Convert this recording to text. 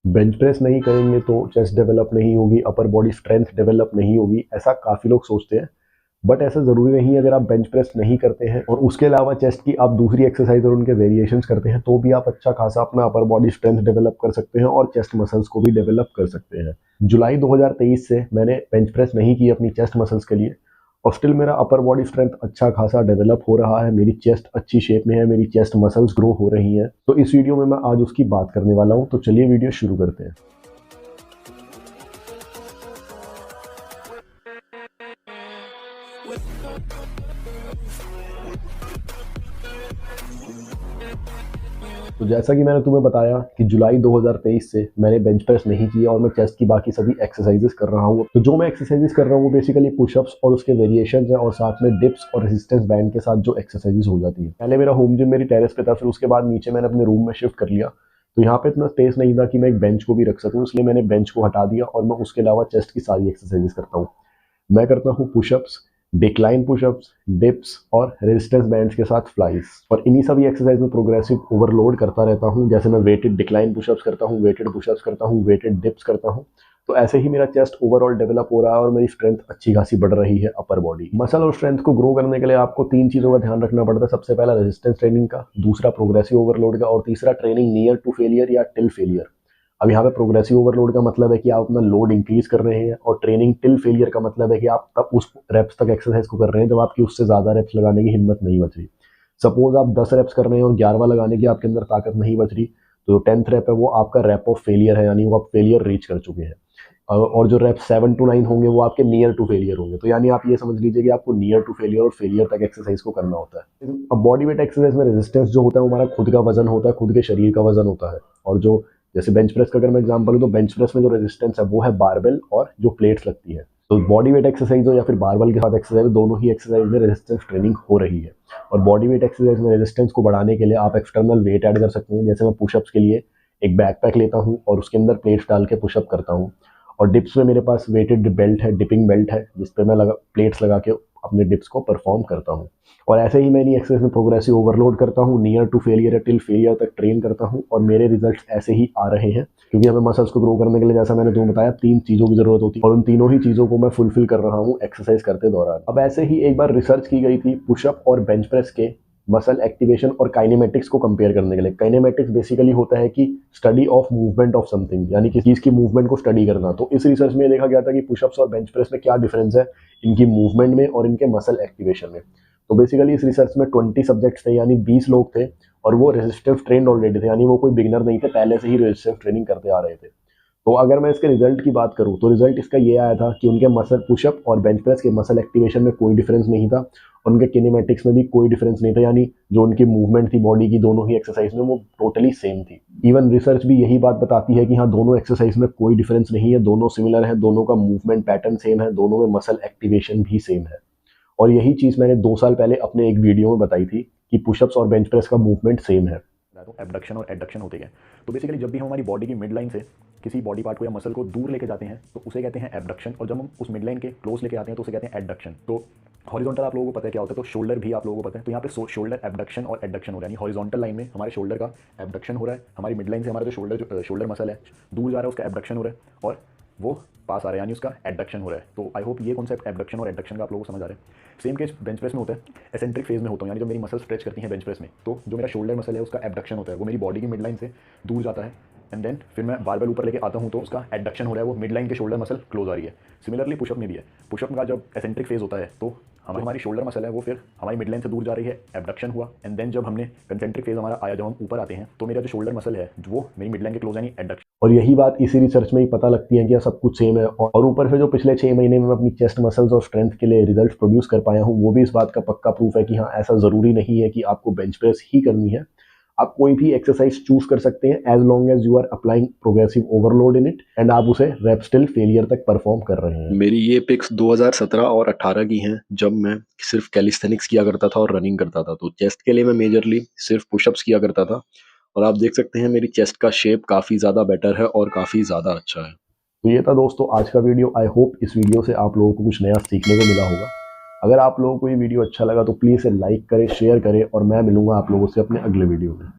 Bench press नहीं करेंगे तो चेस्ट डेवलप नहीं होगी, अपर बॉडी स्ट्रेंथ डेवलप नहीं होगी, ऐसा काफ़ी लोग सोचते हैं। बट ऐसा ज़रूरी नहीं है। अगर आप बेंच प्रेस नहीं करते हैं और उसके अलावा चेस्ट की आप दूसरी एक्सरसाइज और उनके वेरिएशंस करते हैं तो भी आप अच्छा खासा अपना अपर बॉडी स्ट्रेंथ डेवलप कर सकते हैं और चेस्ट मसल्स को भी डेवलप कर सकते हैं। जुलाई 2023 से मैंने बेंच प्रेस नहीं की अपनी चेस्ट मसल्स के लिए और स्टिल मेरा अपर बॉडी स्ट्रेंथ अच्छा खासा डेवलप हो रहा है। मेरी चेस्ट अच्छी शेप में है, मेरी चेस्ट मसल्स ग्रो हो रही हैं। तो इस वीडियो में मैं आज उसकी बात करने वाला हूँ। तो चलिए वीडियो शुरू करते हैं। तो जैसा कि मैंने तुम्हें बताया कि जुलाई 2023 से मैंने बेंच प्रेस नहीं किया और मैं चेस्ट की बाकी सभी एक्सरसाइजेस कर रहा हूँ। तो जो मैं एक्सरसाइजेस कर रहा हूँ वो बेसिकली पुशअप्स और उसके वेरिएशंस हैं और साथ में डिप्स और रेजिस्टेंस बैंड के साथ जो एक्सरसाइजेस हो जाती है। पहले मेरा होम जिम मेरी टेरेस पे था, फिर उसके बाद नीचे मैंने अपने रूम में शिफ्ट कर लिया। तो यहाँ पे इतना स्पेस नहीं था कि मैं एक बेंच को भी रख सकूँ, इसलिए मैंने बेंच को हटा दिया और मैं उसके अलावा चेस्ट की सारी एक्सरसाइजेस करता हूँ। मैं करता हूँ पुशअप्स, डिक्लाइन पुशअप्स, डिप्स और रेजिस्टेंस बैंड्स के साथ फ्लाइज। और इन्हीं सभी एक्सरसाइज में प्रोग्रेसिव ओवरलोड करता रहता हूँ। जैसे मैं वेटेड डिक्लाइन पुशअप्स करता हूँ, वेटेड पुशअप्स करता हूँ, वेटेड डिप्स करता हूँ। तो ऐसे ही मेरा चेस्ट ओवरऑल डेवलप हो रहा है और मेरी स्ट्रेंथ अच्छी खासी बढ़ रही है अपर बॉडी। मसल और स्ट्रेंथ को ग्रो करने के लिए आपको 3 चीज़ों का ध्यान रखना पड़ता है। सबसे पहला रेजिस्टेंस ट्रेनिंग का, दूसरा प्रोग्रेसिव ओवरलोड का और तीसरा ट्रेनिंग नियर टू फेलियर या टिल फेलियर। अब यहाँ पे प्रोग्रेसिव ओवरलोड का मतलब है कि आप अपना लोड इंक्रीज कर रहे हैं और ट्रेनिंग टिल फेलियर का मतलब है कि आप तब उस रेप्स तक एक्सरसाइज को कर रहे हैं जब आपकी उससे ज़्यादा रेप्स लगाने की हिम्मत नहीं बच रही। सपोज आप 10 रेप्स कर रहे हैं और 11वां लगाने की आपके अंदर ताकत नहीं बच रही, तो 10th रेप है वो आपका रेप ऑफ फेलियर है, यानी वो आप फेलियर रीच कर चुके हैं। और जो रेप 7 to 9 होंगे वो आपके नियर टू फेलियर होंगे। तो यानी आप ये समझ लीजिए कि आपको नियर टू फेलियर और फेलियर तक एक्सरसाइज को करना होता है। अब बॉडी वेट एक्सरसाइज में रेजिस्टेंस जो होता है वो हमारा खुद का वजन होता है, खुद के शरीर का वजन होता है। और जो जैसे बेंच प्रेस का अगर मैं एग्जांपल लूँ तो बेंच प्रेस में जो रेजिस्टेंस है वो है बारबेल और जो प्लेट्स लगती है। तो बॉडी वेट एक्सरसाइज हो या फिर बारबेल के साथ एक्सरसाइज, दोनों ही एक्सरसाइज में रेजिस्टेंस ट्रेनिंग हो रही है। और बॉडी वेट एक्सरसाइज में रेजिस्टेंस को बढ़ाने के लिए आप एक्सटर्नल वेट ऐड कर सकते हैं। जैसे मैं पुशअप्स के लिए एक बैकपैक लेता हूँ और उसके अंदर प्लेट्स डाल के पुशअप करता हूँ। और डिप्स में मेरे पास वेटेड बेल्ट है, डिपिंग बेल्ट है, जिस पे मैं प्लेट्स लगा के अपने डिप्स को परफॉर्म करता हूँ। और ऐसे ही मैं इन एक्सरसाइज में प्रोग्रेसिव ओवरलोड करता हूँ, नियर टू फेलियर या टिल फेलियर तक ट्रेन करता हूँ और मेरे रिजल्ट्स ऐसे ही आ रहे हैं। क्योंकि हमें मसल्स को ग्रो करने के लिए, जैसा मैंने तुम्हें बताया, 3 चीज़ों की जरूरत होती है और उन तीनों ही चीज़ों को मैं फुलफिल कर रहा हूँ एक्सरसाइज करते दौरान। अब ऐसे ही एक बार रिसर्च की गई थी पुशअप और बेंच प्रेस के मसल एक्टिवेशन और काइनेमेटिक्स को कंपेयर करने के लिए। काइनेमेटिक्स बेसिकली होता है कि study of movement of something, यानी किसी चीज़ की मूवमेंट को स्टडी करना। तो इस रिसर्च में देखा गया था कि पुशअप्स और बेंच प्रेस में क्या डिफरेंस है इनकी मूवमेंट में और इनके मसल एक्टिवेशन में। तो बेसिकली इस रिसर्च में 20 सब्जेक्ट्स थे, यानी 20 लोग थे और वो रेजिस्टेंस ट्रेंड ऑलरेडी थे, यानी वो कोई बिगिनर नहीं थे, पहले से ही रेजिस्टेंस ट्रेनिंग करते आ रहे थे। तो अगर मैं इसके रिजल्ट की बात करूं तो रिजल्ट इसका ये आया था कि उनके मसल पुशअप और बेंच प्रेस के मसल एक्टिवेशन में कोई डिफरेंस नहीं था और उनके किनेमेटिक्स में भी कोई डिफरेंस नहीं था, यानी जो उनकी मूवमेंट थी बॉडी की दोनों ही एक्सरसाइज में वो टोटली सेम थी। इवन रिसर्च भी यही बात बताती है कि हाँ, दोनों एक्सरसाइज में कोई डिफरेंस नहीं है, दोनों सिमिलर है, दोनों का मूवमेंट पैटर्न सेम है, दोनों में मसल एक्टिवेशन भी सेम है। और यही चीज़ मैंने 2 साल पहले अपने एक वीडियो में बताई थी कि पुशअप्स और बेंच प्रेस का मूवमेंट सेम है। तो एबडक्शन और एडक्शन होते हैं। तो बेसिकली जब भी हम हमारी बॉडी की मिड लाइन से किसी बॉडी पार्ट को या मसल को दूर लेके जाते हैं तो उसे कहते हैं एबडक्शन, और जब हम उस मिड लाइन के क्लोज लेके आते हैं तो उसे कहते हैं एडक्शन। तो हॉरिजॉन्टल आप लोगों को पता है क्या होता है, तो शोल्डर भी आप लोगों को पता है। तो यहाँ पे शोल्डर एबडक्शन और एडक्शन हो रहा है, यानी हॉरिजॉन्टल लाइन में हमारे शोल्डर का एबडक्शन हो रहा है, हमारी मिड लाइन से हमारा जो शोल्डर मसल है दूर जा रहा है उसका एबडक्शन हो रहा है, और वो पास आ रहा है यानी उसका एडक्शन हो रहा है। तो आई होप ये कॉन्सेप्ट एबडक्शन और एडक्शन का आप लोगों को समझ आ रहा है। सेम केस बेंच प्रेस में होता है, एसेंट्रिक फेज में होता हूँ, यानी जब मेरी मसल स्ट्रेच करती हैं बेंच प्रेस में तो जो मेरा शोल्डर मसल है उसका एबडक्शन होता है, वो मेरी बॉडी की मिड लाइन से दूर जाता है। एंड देन फिर मैं बारबेल ऊपर लेके आता हूँ तो उसका एडक्शन हो रहा है, वो मिड लाइन के शोल्डर मसल क्लोज आ रही है। सिमिलरली पुशअप में भी है, पुशअप का जब एसेंट्रिक फेज होता है तो हमारी शोल्डर मसल है वो फिर हमारी मिड लाइन से दूर जा रही है, एबडक्शन हुआ। एंड देन जब हमने कंसेंट्रिक फेज हमारा आया, जब हम ऊपर आते हैं तो मेरा जो शोल्डर मसल है वो मेरी मिड लाइन के क्लोज यानी एडक्शन। और यही बात इसी रिसर्च में ही पता लगती है कि सब कुछ सेम है। और ऊपर से जो पिछले 6 महीने में मैं अपनी चेस्ट मसल्स और स्ट्रेंथ के लिए रिजल्ट प्रोड्यूस कर पाया हूँ वो भी इस बात का पक्का प्रूफ है कि हाँ, ऐसा ज़रूरी नहीं है कि आपको बेंच प्रेस ही करनी है। आप कोई भी एक्सरसाइज चूज कर सकते हैं as long as you are applying progressive overload in it and आप उसे रेप टिल फेलियर तक परफॉर्म कर रहे हैं। मेरी ये पिक्स 2017 और 18 की हैं, जब मैं सिर्फ कैलिस्थेनिक्स किया करता था और रनिंग करता था। तो चेस्ट के लिए मैं मेजरली सिर्फ पुशअप्स किया करता था और आप देख सकते हैं मेरी चेस्ट का शेप काफ़ी ज़्यादा बेटर है और काफ़ी ज़्यादा अच्छा है। तो ये था दोस्तों आज का वीडियो। आई होप इस वीडियो से आप लोगों को कुछ नया सीखने को मिला होगा। अगर आप लोगों को ये वीडियो अच्छा लगा तो प्लीज़ इसे लाइक करें, शेयर करें और मैं मिलूंगा आप लोगों से अपने अगले वीडियो में।